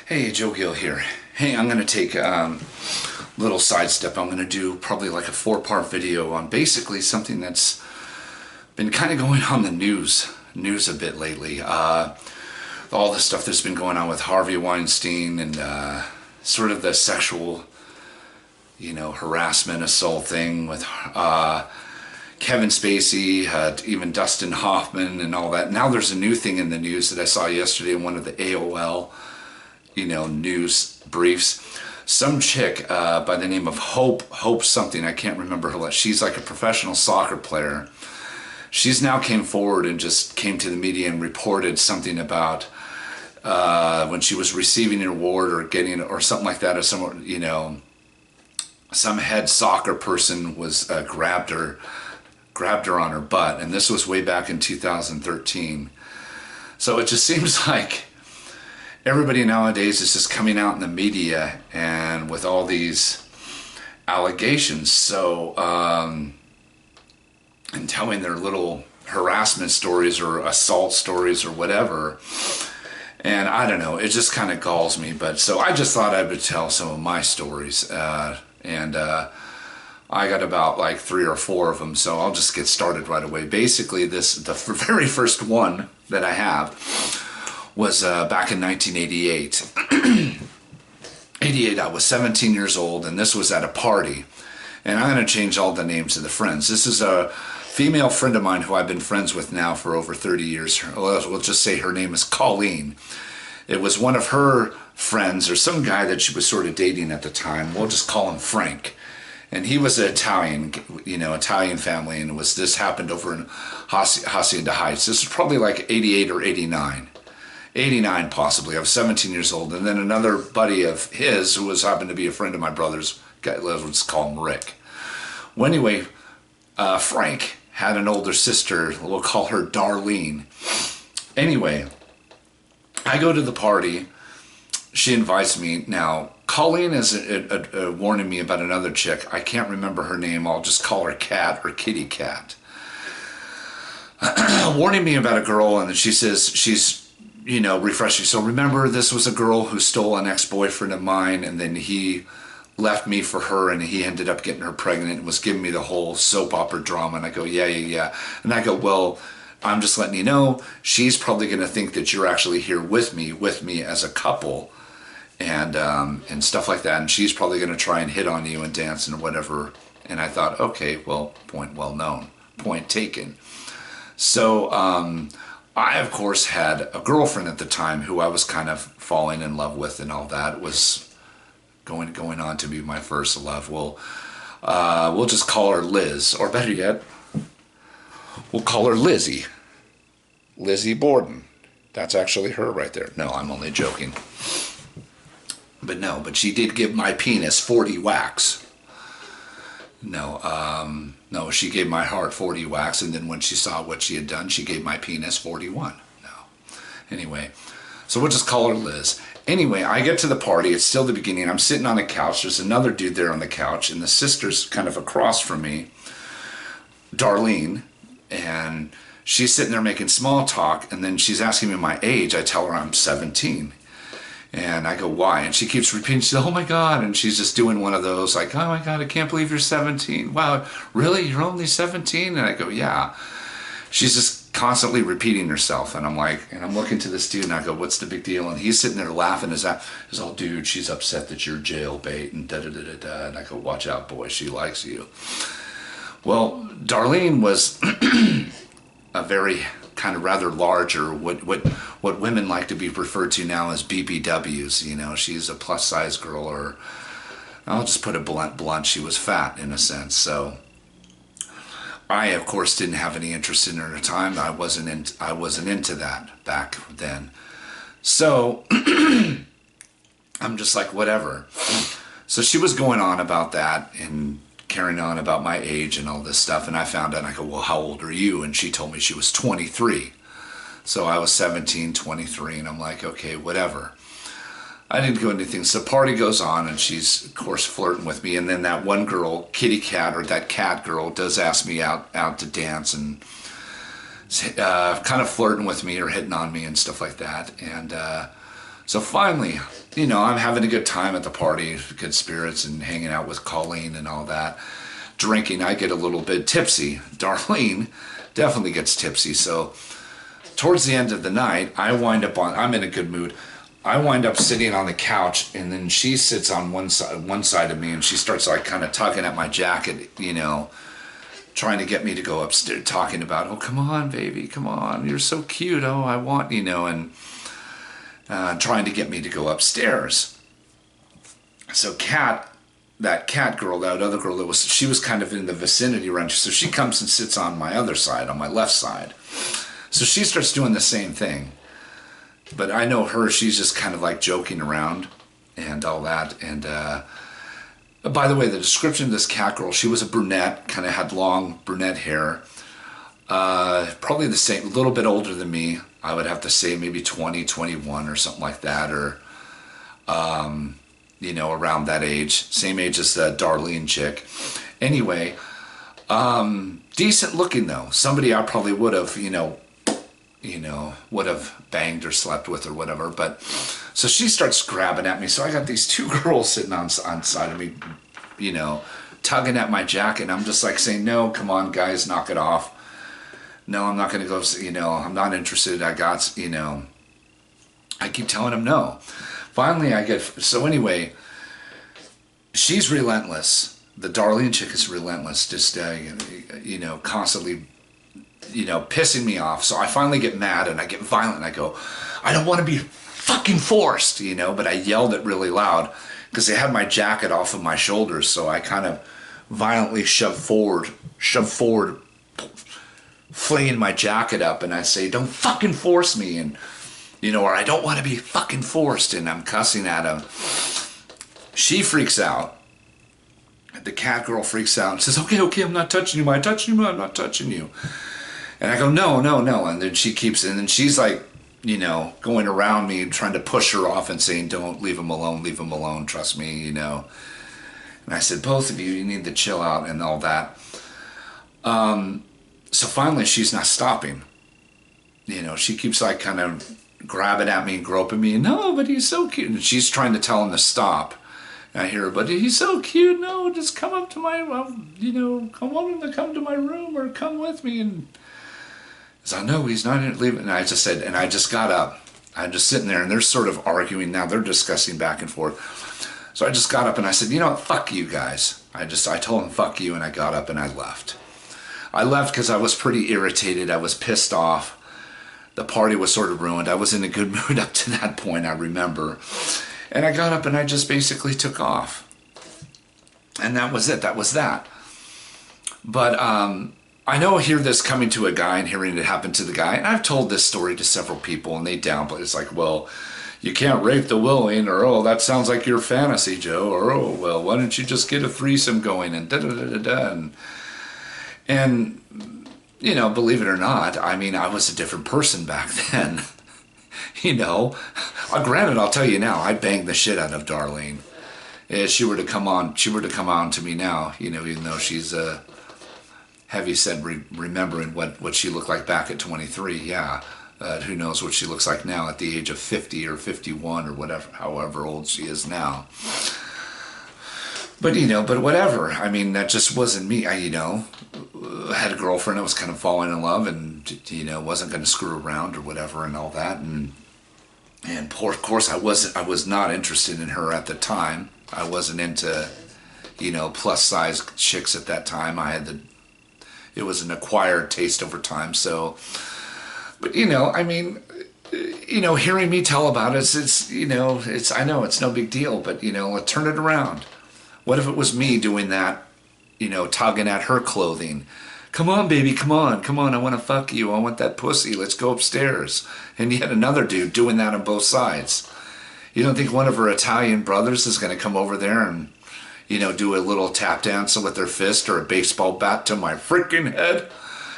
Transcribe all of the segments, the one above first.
Hey, Joe Gill here. Hey, I'm going to take a little sidestep. I'm going to do probably like a 4-part video on basically something that's been kind of going on the news a bit lately. All the stuff that's been going on with Harvey Weinstein and sort of the sexual, harassment, assault thing with Kevin Spacey, even Dustin Hoffman and all that. Now there's a new thing in the news that I saw yesterday in one of the AOL news briefs. Some chick by the name of Hope something, I can't remember her. She's like a professional soccer player. She's now came forward and just came to the media and reported something about when she was receiving an award or getting or something like that, or some head soccer person was grabbed her on her butt, and this was way back in 2013. So it just seems like everybody nowadays is just coming out in the media and with all these allegations, and telling their little harassment stories or assault stories or whatever. And I don't know, it just kind of galls me. But so I just thought I would tell some of my stories, and I got about like 3 or 4 of them, so I'll just get started right away. Basically, the very first one that I have was back in 1988. 88, I was 17 years old, and this was at a party. And I'm going to change all the names of the friends. This is a female friend of mine who I've been friends with now for over 30 years. We'll just say her name is Colleen. It was one of her friends, or some guy that she was sort of dating at the time. We'll just call him Frank. And he was an Italian, Italian family, and this happened over in Hacienda Heights. This was probably like 88 or 89. 89 possibly. I was 17 years old. And then another buddy of his, who happened to be a friend of my brother's, let's call him Rick. Well, anyway, Frank had an older sister. We'll call her Darlene. Anyway, I go to the party. She invites me. Now, Colleen is warning me about another chick. I can't remember her name. I'll just call her Cat or Kitty Cat. Warning me about a girl, and she says she's, refreshing. So remember, this was a girl who stole an ex-boyfriend of mine, and then he left me for her, and he ended up getting her pregnant and was giving me the whole soap opera drama. And I go, yeah. And I go, well, I'm just letting you know, she's probably going to think that you're actually here with me as a couple, and stuff like that. And she's probably going to try and hit on you and dance and whatever. And I thought, okay, well, point well known, point taken. So I, of course, had a girlfriend at the time who I was kind of falling in love with, and all that was going on to be my first love. We'll just call her Liz, or better yet, we'll call her Lizzie. Lizzie Borden. That's actually her right there. No, I'm only joking. But she did give my penis 40 whacks. No, she gave my heart 40 whacks, and then when she saw what she had done, she gave my penis 41. No. Anyway, so we'll just call her Liz. Anyway, I get to the party. It's still the beginning. I'm sitting on the couch. There's another dude there on the couch, and the sister's kind of across from me, Darlene, and she's sitting there making small talk, and then she's asking me my age. I tell her I'm 17. And I go, why? And she keeps repeating, she says, oh my God. And she's just doing one of those, like, oh my God, I can't believe you're 17. Wow, really? You're only 17? And I go, yeah. She's just constantly repeating herself. And I'm like, and I'm looking to this dude, and I go, what's the big deal? And he's sitting there laughing. He's all, dude, she's upset that you're jailbait, and da-da-da-da-da. And I go, watch out, boy, she likes you. Well, Darlene was a very kind of rather large, or what women like to be referred to now as BBWs. She's a plus size girl, or I'll just put it blunt, she was fat in a sense. So I, of course, didn't have any interest in her at the time. I wasn't into that back then. So I'm just like, whatever. So she was going on about that and carrying on about my age and all this stuff, and I found out, and I go, well, how old are you? And she told me she was 23. So I was 17, 23, and I'm like, okay, whatever. I didn't go into anything. So the party goes on, and she's, of course, flirting with me, and then that one girl, Kitty Cat, or that cat girl, does ask me out to dance, and kind of flirting with me or hitting on me and stuff like that. And So finally, you know, I'm having a good time at the party, good spirits and hanging out with Colleen and all that. Drinking, I get a little bit tipsy. Darlene definitely gets tipsy. So towards the end of the night, I'm in a good mood. I wind up sitting on the couch, and then she sits on one side of me, and she starts like kind of tugging at my jacket, you know, trying to get me to go upstairs, talking about, oh, come on, baby, come on, you're so cute, oh, I want, you know, and trying to get me to go upstairs. So that cat girl, that other girl, she was kind of in the vicinity around, so she comes and sits on my other side, on my left side. So she starts doing the same thing. But I know her, she's just kind of like joking around and all that. And by the way, the description of this cat girl, she was a brunette, kind of had long brunette hair. Probably the same, a little bit older than me. I would have to say maybe 20, 21 or something like that. Or, you know, around that age. Same age as the Darlene chick. Anyway, decent looking though. Somebody I probably would have, would have banged or slept with or whatever. But so she starts grabbing at me. So I got these two girls sitting on side of me, you know, tugging at my jacket. And I'm just like saying, no, come on, guys, knock it off. No, I'm not going to go, you know, I'm not interested. I keep telling them no. Finally, so anyway, she's relentless. The Darlene chick is relentless, just, you know, constantly, you know, pissing me off. So I finally get mad and I get violent. I go, I don't want to be fucking forced, you know, but I yelled it really loud because they had my jacket off of my shoulders. So I kind of violently shoved forward, flinging my jacket up, and I say, don't fucking force me, and, you know, or I don't want to be fucking forced, and I'm cussing at him. She freaks out. The cat girl freaks out and says, okay, I'm not touching you. Am I touching you? I'm not touching you. And I go, no. And then she keeps, and then she's like, you know, going around me and trying to push her off and saying, don't, leave him alone, trust me, you know. And I said, both of you need to chill out and all that. So finally she's not stopping. You know, she keeps like kind of grabbing at me and groping me. No, but he's so cute. And she's trying to tell him to stop. And I hear her, but he's so cute. No, just come up to my, you know, I want him to come to my room or come with me. And so no, he's not leaving. And I just said, and I just got up. I'm just sitting there and they're sort of arguing now. They're discussing back and forth. So I just got up and I said, you know what, fuck you guys. I told him, fuck you. And I got up and I left. I left because I was pretty irritated. I was pissed off. The party was sort of ruined. I was in a good mood up to that point, I remember. And I got up and I just basically took off. And that was it. That was that. But I know I hear this coming to a guy and hearing it happen to the guy. And I've told this story to several people and they downplay. It's like, well, you can't rape the willing, or, oh, that sounds like your fantasy, Joe. Or, oh, well, why don't you just get a threesome going and da-da-da-da-da. And, you know, believe it or not, I mean, I was a different person back then. You know, granted, I'll tell you now, I banged the shit out of Darlene. If she were to come on to me now, you know, even though she's heavy set remembering what she looked like back at 23, yeah. Who knows what she looks like now at the age of 50 or 51 or whatever, however old she is now. But, you know, but whatever. I mean, that just wasn't me. I had a girlfriend that was kind of falling in love and, you know, wasn't going to screw around or whatever and all that. And of course, I was not interested in her at the time. I wasn't into, you know, plus size chicks at that time. It was an acquired taste over time. So, but, you know, I mean, you know, hearing me tell about it, I know it's no big deal, but, you know, let's turn it around. What if it was me doing that, you know, tugging at her clothing? Come on, baby, come on, I want to fuck you, I want that pussy, let's go upstairs. And yet another dude doing that on both sides. You don't think one of her Italian brothers is going to come over there and, you know, do a little tap dance with their fist or a baseball bat to my freaking head?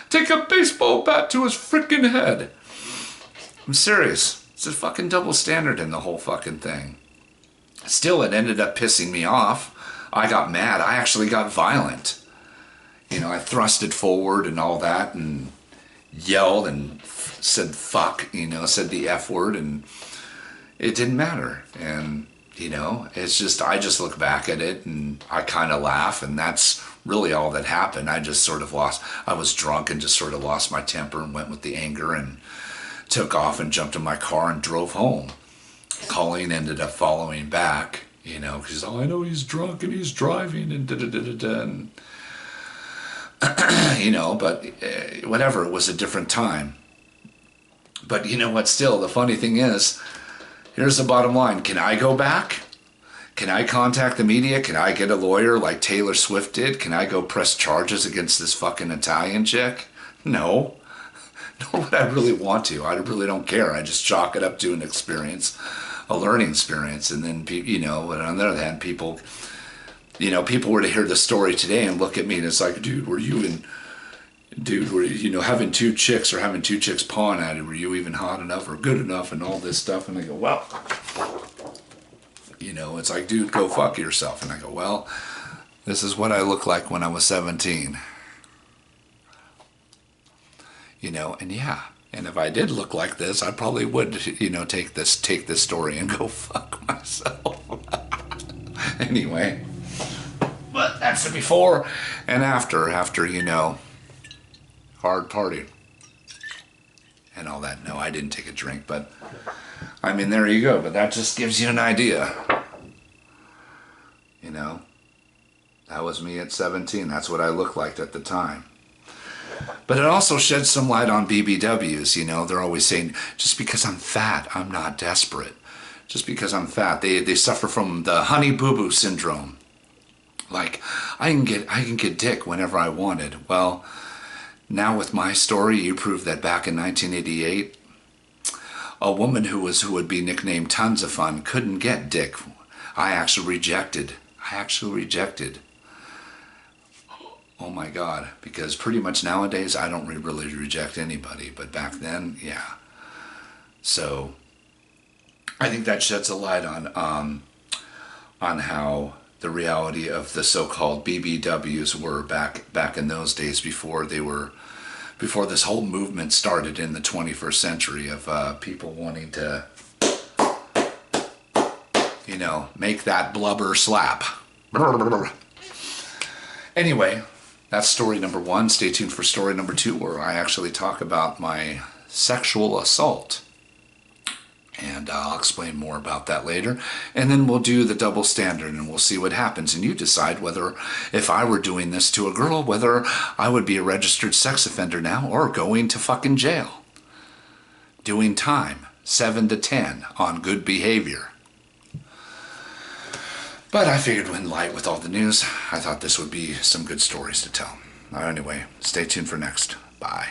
Take a baseball bat to his freaking head. I'm serious. It's a fucking double standard in the whole fucking thing. Still, it ended up pissing me off. I got mad. I actually got violent. You know, I thrusted forward and all that and yelled and said fuck, you know, said the F word. And it didn't matter. And, you know, it's just, I just look back at it and I kind of laugh, and that's really all that happened. I just sort of I was drunk and just sort of lost my temper and went with the anger and took off and jumped in my car and drove home. Colleen ended up following back, you know, because I know he's drunk and he's driving and da-da-da-da-da. And you know, but whatever, it was a different time. But you know what, still, the funny thing is, here's the bottom line. Can I go back? Can I contact the media? Can I get a lawyer like Taylor Swift did? Can I go press charges against this fucking Italian chick? No. Nor would I really want to. I really don't care. I just chalk it up to an experience, a learning experience. And then, you know, but on the other hand, people were to hear the story today and look at me and it's like, dude, were you, you know, having two chicks pawing at it, were you even hot enough or good enough and all this stuff? And I go, well, you know, it's like, dude, go fuck yourself. And I go, well, this is what I looked like when I was 17. You know, and yeah, and if I did look like this, I probably would, you know, take this story and go fuck myself. Anyway. But that's the before and after, you know, hard party and all that. No, I didn't take a drink, but I mean, there you go. But that just gives you an idea. You know, that was me at 17. That's what I looked like at the time. But it also sheds some light on BBWs. You know, they're always saying, just because I'm fat, I'm not desperate. Just because I'm fat. They suffer from the honey boo-boo syndrome. Like, I can get dick whenever I wanted. Well, now with my story, you prove that back in 1988, a woman who would be nicknamed Tons of Fun couldn't get dick. I actually rejected. Oh my God, because pretty much nowadays I don't really reject anybody, but back then, yeah. So I think that sheds a light on how the reality of the so-called BBWs were back in those days before this whole movement started in the 21st century of people wanting to, you know, make that blubber slap. Anyway, that's story number 1. Stay tuned for story number 2, where I actually talk about my sexual assault. And I'll explain more about that later. And then we'll do the double standard and we'll see what happens. And you decide whether, if I were doing this to a girl, whether I would be a registered sex offender now or going to fucking jail. Doing time, 7 to 10 on good behavior. But I figured when light with all the news, I thought this would be some good stories to tell. Anyway, stay tuned for next. Bye.